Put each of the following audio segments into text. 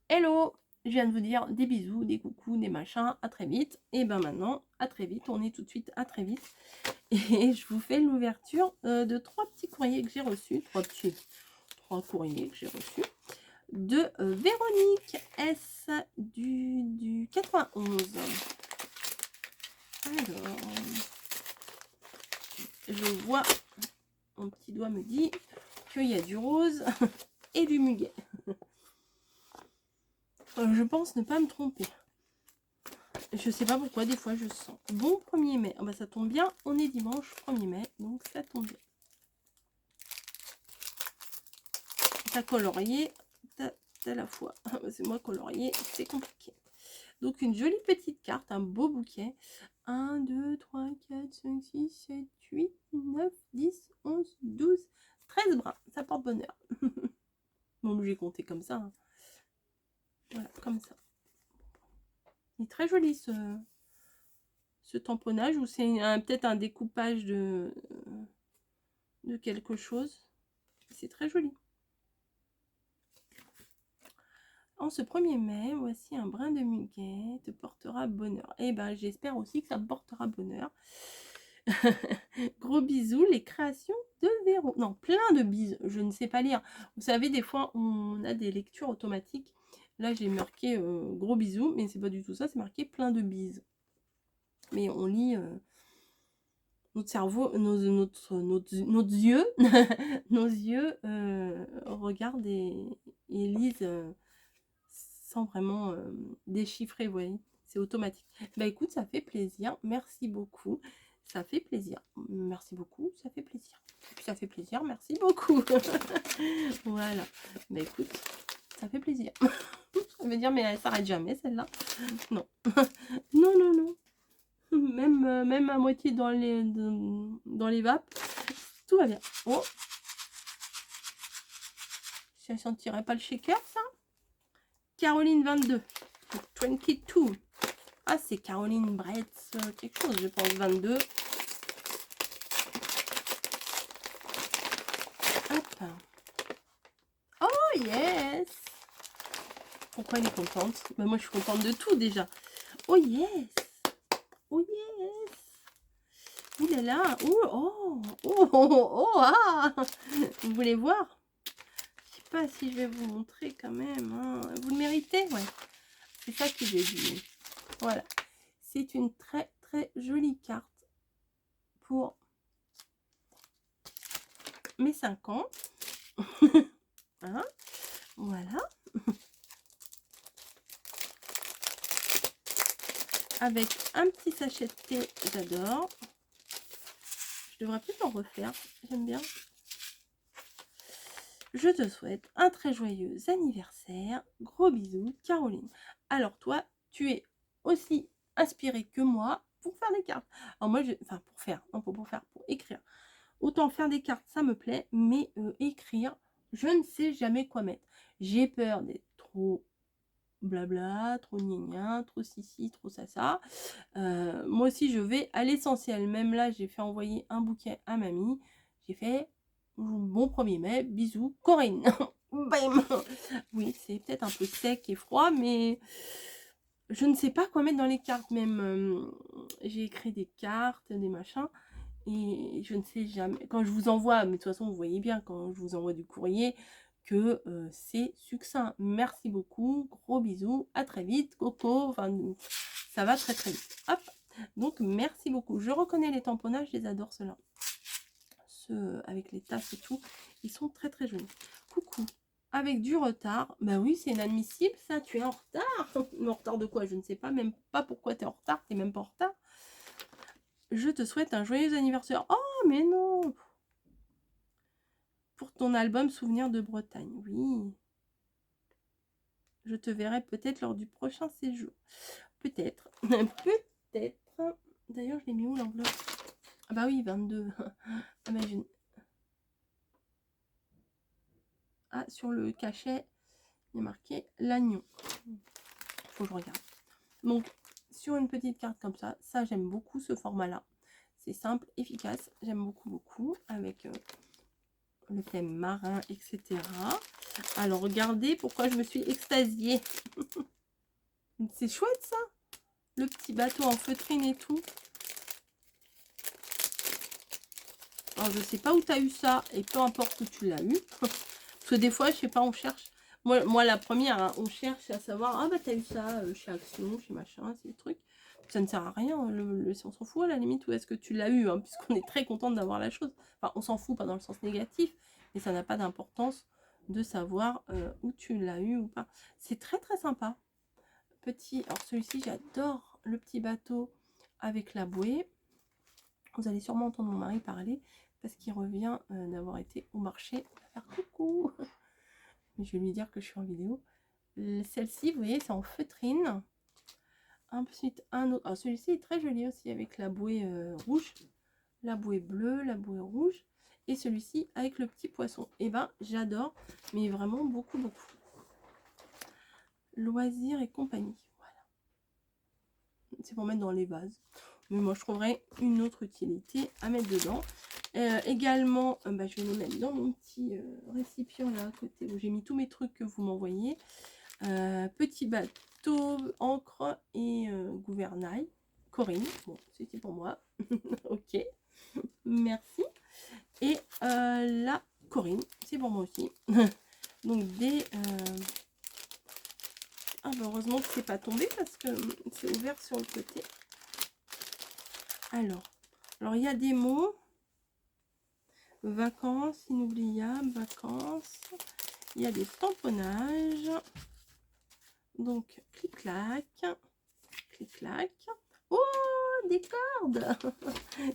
Hello, je viens de vous dire des bisous, des coucous, des machins, à très vite. Et ben maintenant, à très vite, on est tout de suite à très vite. Et je vous fais l'ouverture de 3 petits courriers que j'ai reçus, 3 courriers que j'ai reçus, de Véronique S du 91. Alors, je vois, mon petit doigt me dit qu'il y a du rose et du muguet. Je pense ne pas me tromper. Je sais pas pourquoi, des fois je sens. Bon 1er mai. Oh bah ça tombe bien, on est dimanche 1er mai, donc ça tombe bien. T'as colorié, t'as la fois. Ah bah c'est moi colorié, c'est compliqué. Donc une jolie petite carte, un beau bouquet. 1, 2, 3, 4, 5, 6, 7, 8, 9, 10, 11, 12, 13 brins. Ça porte bonheur. Bon, j'ai compté comme ça. Hein. Voilà, comme ça. Il est très joli ce tamponnage, ou c'est peut-être un découpage de quelque chose. C'est très joli. En ce 1er mai, voici un brin de muguet te portera bonheur. Et ben j'espère aussi que ça me portera bonheur. Gros bisous, les créations de Véro. Non, plein de bises, je ne sais pas lire. Vous savez, des fois, on a des lectures automatiques. Là, j'ai marqué gros bisous, mais c'est pas du tout ça, c'est marqué plein de bises. Mais on lit... notre cerveau, nos yeux, nos yeux regardent et lisent sans vraiment déchiffrer, vous voyez, c'est automatique. Bah écoute, ça fait plaisir, merci beaucoup, ça fait plaisir, merci beaucoup, ça fait plaisir. Et puis ça fait plaisir, merci beaucoup. Voilà, bah écoute, ça fait plaisir. Ça veut dire, mais elle s'arrête jamais celle-là. Non, non, non, non. Même à moitié dans les vapes, tout va bien. Oh, ça sentirait pas le shaker, ça? Caroline 22. 22. Ah, c'est Caroline Bretz, quelque chose, je pense, 22. Hop. Oh, yes. Pourquoi elle est contente? Ben, moi, je suis contente de tout, déjà. Oh, yes. Oh, yes. Ouh là là. Ouh, oh, oh, oh, oh, ah. Vous voulez voir? Je sais pas si je vais vous montrer quand même. Hein. Vous le méritez, ouais. C'est ça que j'ai dit. Voilà. C'est une très, très jolie carte pour mes 5 ans. Hein, voilà. Avec un petit sachet de thé, j'adore. Je devrais peut-être en refaire, j'aime bien. Je te souhaite un très joyeux anniversaire. Gros bisous, Caroline. Alors toi, tu es aussi inspirée que moi pour faire des cartes. Alors moi, enfin pour faire, non pas pour faire, pour écrire. Autant faire des cartes, ça me plaît, mais écrire, je ne sais jamais quoi mettre. J'ai peur d'être trop blabla, trop gna, trop ci, trop ça. Moi aussi, je vais à l'essentiel. Même là, j'ai fait envoyer un bouquet à mamie. J'ai fait bon 1er mai, bisous, Corinne. Bam. Oui, c'est peut-être un peu sec et froid, mais je ne sais pas quoi mettre dans les cartes. Même, j'ai écrit des cartes, des machins. Et je ne sais jamais, quand je vous envoie, mais de toute façon vous voyez bien quand je vous envoie du courrier, que c'est succinct. Merci beaucoup, gros bisous, à très vite, coco, enfin ça va très très vite. Hop, donc merci beaucoup. Je reconnais les tamponnages, je les adore ceux-là. Ceux avec les tasses et tout, ils sont très très jolis. Coucou, avec du retard, bah oui c'est inadmissible ça, tu es en retard. Mais en retard de quoi? Je ne sais pas, même pas pourquoi tu es en retard, tu n'es même pas en retard. Je te souhaite un joyeux anniversaire. Oh, mais non! Pour ton album Souvenirs de Bretagne, oui. Je te verrai peut-être lors du prochain séjour. Peut-être. Peut-être. D'ailleurs, je l'ai mis où l'enveloppe? Ah bah oui, 22. Imagine. Ah, sur le cachet, il y a marqué l'agneau. Faut que je regarde. Donc, sur une petite carte comme ça j'aime beaucoup ce format-là. C'est simple, efficace. J'aime beaucoup, beaucoup. Avec le thème marin, etc. Alors, regardez pourquoi je me suis extasiée. C'est chouette, ça. Le petit bateau en feutrine et tout. Alors, je sais pas où tu as eu ça, et peu importe où tu l'as eu. Parce que des fois, je sais pas, on cherche. Moi la première, hein, on cherche à savoir, ah bah t'as eu ça chez Action, chez machin, c'est des trucs. Ça ne sert à rien, on s'en fout à la limite, où est-ce que tu l'as eu, hein, puisqu'on est très contente d'avoir la chose. Enfin, on s'en fout, pas dans le sens négatif, mais ça n'a pas d'importance de savoir où tu l'as eu ou pas. C'est très très sympa. Petit, alors celui-ci, j'adore le petit bateau avec la bouée. Vous allez sûrement entendre mon mari parler, parce qu'il revient d'avoir été au marché. Il va faire coucou. Mais je vais lui dire que je suis en vidéo. Celle-ci, vous voyez, c'est en feutrine. Ensuite, un autre. Alors, celui-ci est très joli aussi avec la bouée rouge, la bouée bleue, la bouée rouge. Et celui-ci avec le petit poisson. Et ben, j'adore, mais vraiment beaucoup, beaucoup. Loisirs et compagnie. Voilà. C'est pour mettre dans les vases. Mais moi, je trouverais une autre utilité à mettre dedans. Également, bah, je vais les mettre dans mon petit récipient là à côté où j'ai mis tous mes trucs que vous m'envoyez. Petit bateau, encre et gouvernail. Corinne, bon, c'était pour moi. Ok, merci. Et là, Corinne, c'est pour moi aussi. Donc des... Ah, bah, heureusement que c'est pas tombé parce que c'est ouvert sur le côté. Alors il y a des mots. Vacances, inoubliables, vacances. Il y a des tamponnages. Donc, clic-clac. Clic-clac. Oh, des cordes.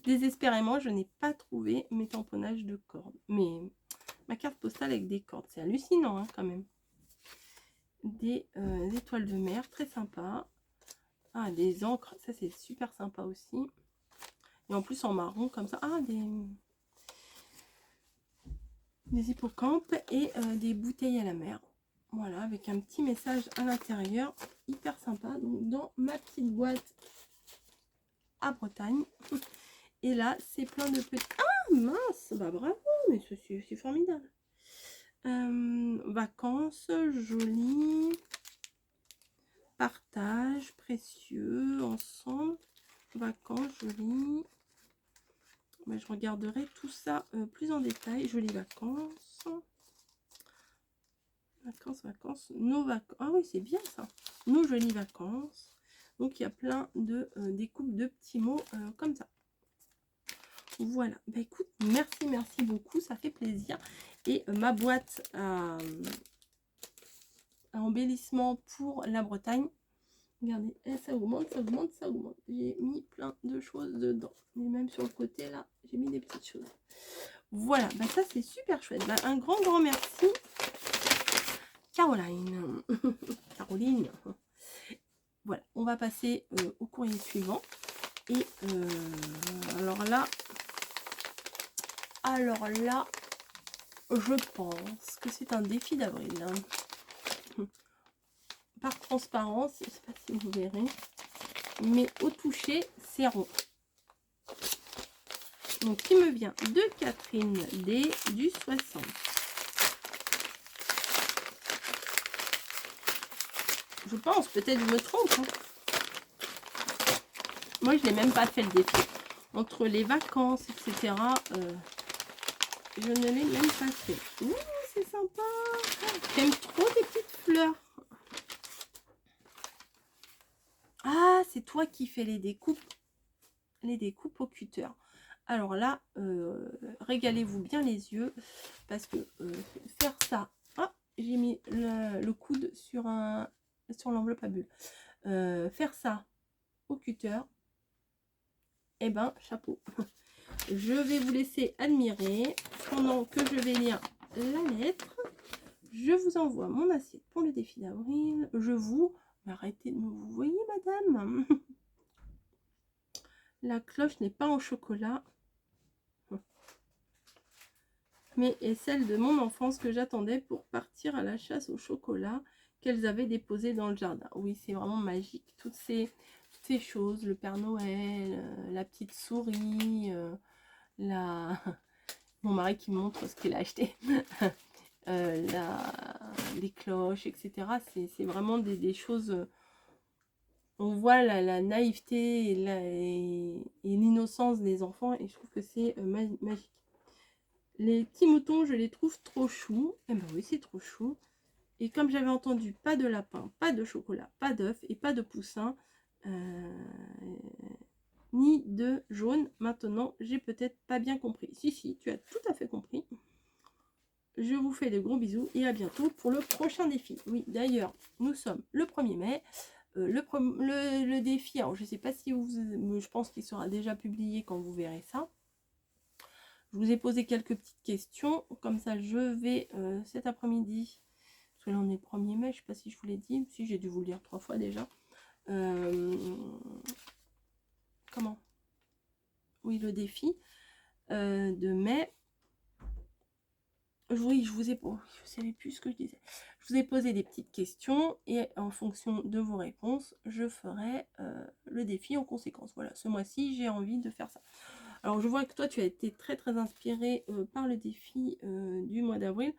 Désespérément, je n'ai pas trouvé mes tamponnages de cordes. Mais ma carte postale avec des cordes, c'est hallucinant hein, quand même. Des étoiles de mer, très sympa. Ah, des encres, ça c'est super sympa aussi. Et en plus en marron comme ça. Ah, des hippocampes et des bouteilles à la mer. Voilà, avec un petit message à l'intérieur. Hyper sympa. Donc, dans ma petite boîte à Bretagne. Et là, c'est plein de petits... Ah, mince. Bah, bravo. Mais c'est formidable. Vacances, jolies. Partage, précieux, ensemble. Vacances, jolies. Bah, je regarderai tout ça plus en détail. Jolies vacances. Vacances, nos vacances. Ah oui, c'est bien ça. Nos jolies vacances. Donc, il y a plein de découpes de petits mots comme ça. Voilà. Bah, écoute, merci beaucoup. Ça fait plaisir. Et ma boîte à embellissement pour la Bretagne. Regardez, ça augmente, ça augmente, ça augmente. J'ai mis plein de choses dedans. Et même sur le côté, là, j'ai mis des petites choses. Voilà, bah ça, c'est super chouette. Bah, un grand merci. Caroline. Caroline. Voilà, on va passer au courrier suivant. Et alors là, je pense que c'est un défi d'avril. Hein. Par transparence, je ne sais pas si vous verrez, mais au toucher, c'est rond. Donc, qui me vient de Catherine D du 60. Je pense, peut-être je me trompe. Hein. Moi, je n'ai même pas fait le défi. Entre les vacances, etc., je ne l'ai même pas fait. Ouh, c'est sympa. J'aime trop des petites fleurs. Ah, c'est toi qui fais les découpes au cutter. Alors là, régalez-vous bien les yeux, parce que faire ça... Ah, j'ai mis le coude sur l'enveloppe à bulles. Faire ça au cutter, eh ben, chapeau. Je vais vous laisser admirer pendant que je vais lire la lettre. Je vous envoie mon assiette pour le défi d'avril. Arrêtez de me vous voyez, madame. La cloche n'est pas en chocolat, mais est celle de mon enfance que j'attendais pour partir à la chasse au chocolat qu'elles avaient déposé dans le jardin. Oui, c'est vraiment magique. Toutes ces choses, le Père Noël, la petite souris, mon mari qui me montre ce qu'il a acheté. les cloches, etc. C'est vraiment des choses... on voit la naïveté et l'innocence des enfants, et je trouve que c'est magique. Les petits moutons, je les trouve trop choux. Eh ben oui, c'est trop chou. Et comme j'avais entendu, pas de lapin, pas de chocolat, pas d'œuf et pas de poussin, ni de jaune. Maintenant, j'ai peut-être pas bien compris. Si, tu as tout à fait compris. Je vous fais de gros bisous et à bientôt pour le prochain défi. Oui, d'ailleurs, nous sommes le 1er mai. Le défi, alors je sais pas si vous... je pense qu'il sera déjà publié quand vous verrez ça. Je vous ai posé quelques petites questions. Comme ça, je vais cet après-midi... Parce que là, on est le 1er mai, je sais pas si je vous l'ai dit. Si, j'ai dû vous le dire 3 fois déjà. Comment? Oui, le défi de mai. Oui, je savais plus ce que je disais. Je vous ai posé des petites questions et en fonction de vos réponses, je ferai le défi en conséquence. Voilà, ce mois-ci, j'ai envie de faire ça. Alors, je vois que toi, tu as été très inspiré par le défi du mois d'avril,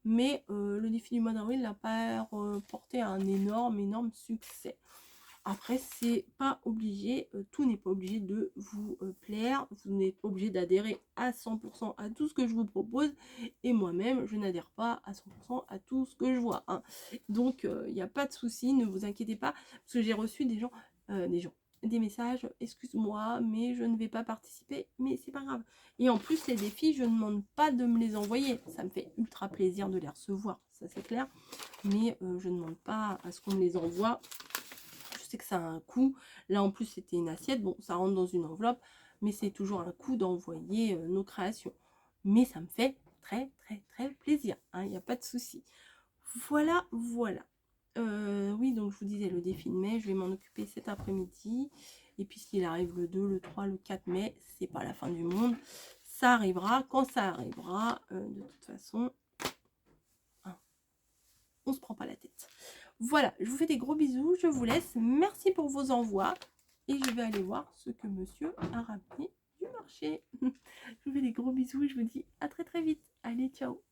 mais le défi du mois d'avril n'a pas porté un énorme succès. Après, c'est pas obligé, tout n'est pas obligé de vous plaire, vous n'êtes pas obligé d'adhérer à 100% à tout ce que je vous propose, et moi-même, je n'adhère pas à 100% à tout ce que je vois, hein. Donc, il n'y a pas de souci, ne vous inquiétez pas, parce que j'ai reçu des messages, excuse-moi, mais je ne vais pas participer, mais c'est pas grave. Et en plus, les défis, je ne demande pas de me les envoyer, ça me fait ultra plaisir de les recevoir, ça c'est clair, mais je ne demande pas à ce qu'on me les envoie. Je sais que ça a un coût. Là, en plus, c'était une assiette. Bon, ça rentre dans une enveloppe, mais c'est toujours un coût d'envoyer nos créations. Mais ça me fait très plaisir, hein, il n'y a pas de souci. Voilà. Oui, donc je vous disais, le défi de mai, je vais m'en occuper cet après-midi. Et puis, s'il arrive le 2, le 3, le 4 mai, c'est pas la fin du monde. Ça arrivera quand ça arrivera. De toute façon, hein, on se prend pas la tête. Voilà, je vous fais des gros bisous, je vous laisse. Merci pour vos envois. Et je vais aller voir ce que monsieur a ramené du marché. Je vous fais des gros bisous et je vous dis à très vite. Allez, ciao.